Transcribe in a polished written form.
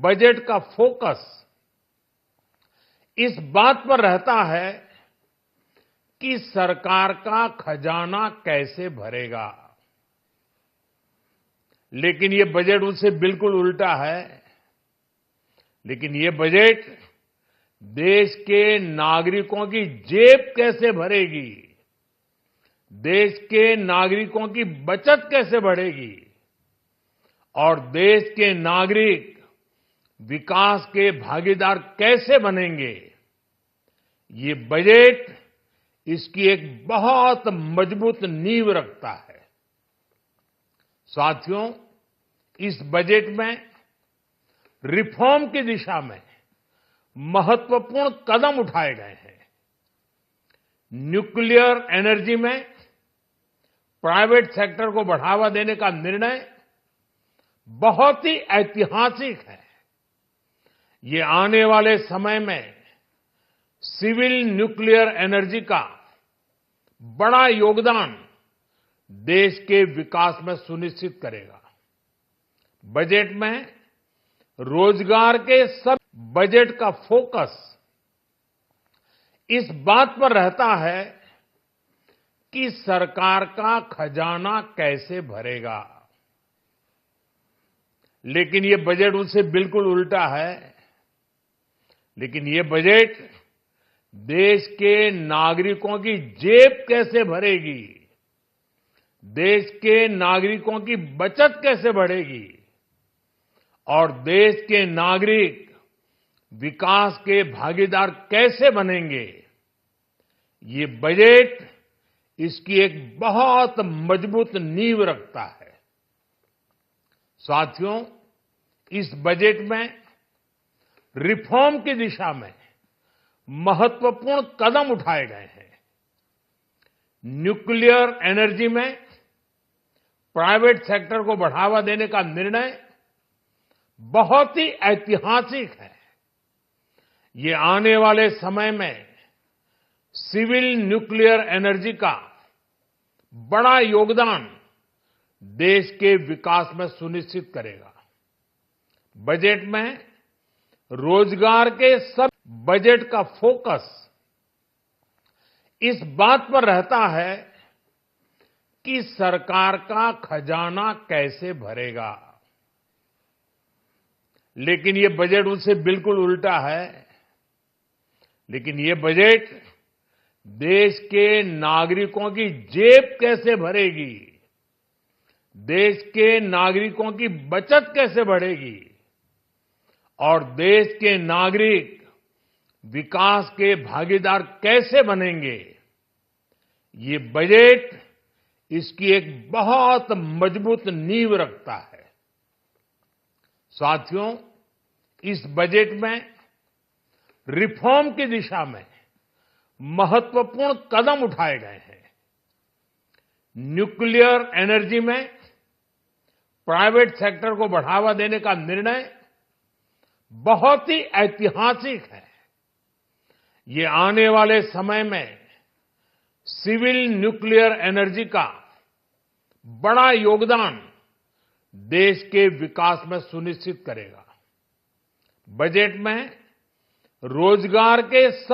Budget का focus इस बात पर रहता है कि सरकार का खजाना कैसे भरेगा। लेकिन ये बजट उससे बिल्कुल उल्टा है। लेकिन ये बजट देश के नागरिकों की जेब कैसे भरेगी, देश के नागरिकों की बचत कैसे बढ़ेगी और देश के नागरिक विकास के भागीदार कैसे बनेंगे, ये बजट इसकी एक बहुत मजबूत नींव रखता है। साथियों, इस बजट में रिफॉर्म की दिशा में महत्वपूर्ण कदम उठाए गए हैं। न्यूक्लियर एनर्जी में प्राइवेट सेक्टर को बढ़ावा देने का निर्णय बहुत ही ऐतिहासिक है। ये आने वाले समय में सिविल न्यूक्लियर एनर्जी का बड़ा योगदान देश के विकास में सुनिश्चित करेगा। बजट में रोजगार के सब बजट का फोकस इस बात पर रहता है कि सरकार का खजाना कैसे भरेगा। लेकिन ये बजट उससे बिल्कुल उल्टा है। लेकिन ये बजट देश के नागरिकों की जेब कैसे भरेगी, देश के नागरिकों की बचत कैसे बढ़ेगी और देश के नागरिक विकास के भागीदार कैसे बनेंगे, ये बजट इसकी एक बहुत मजबूत नींव रखता है। साथियों, इस बजट में रिफॉर्म की दिशा में महत्वपूर्ण कदम उठाए गए हैं। न्यूक्लियर एनर्जी में प्राइवेट सेक्टर को बढ़ावा देने का निर्णय बहुत ही ऐतिहासिक है। ये आने वाले समय में सिविल न्यूक्लियर एनर्जी का बड़ा योगदान देश के विकास में सुनिश्चित करेगा। बजट में रोजगार के सब बजट का फोकस इस बात पर रहता है कि सरकार का खजाना कैसे भरेगा। लेकिन ये बजट उससे बिल्कुल उल्टा है। लेकिन ये बजट देश के नागरिकों की जेब कैसे भरेगी, देश के नागरिकों की बचत कैसे बढ़ेगी और देश के नागरिक विकास के भागीदार कैसे बनेंगे, ये बजट इसकी एक बहुत मजबूत नींव रखता है। साथियों, इस बजट में रिफॉर्म की दिशा में महत्वपूर्ण कदम उठाए गए हैं। न्यूक्लियर एनर्जी में प्राइवेट सेक्टर को बढ़ावा देने का निर्णय बहुत ही ऐतिहासिक है। ये आने वाले समय में सिविल न्यूक्लियर एनर्जी का बड़ा योगदान देश के विकास में सुनिश्चित करेगा। बजट में रोजगार के सब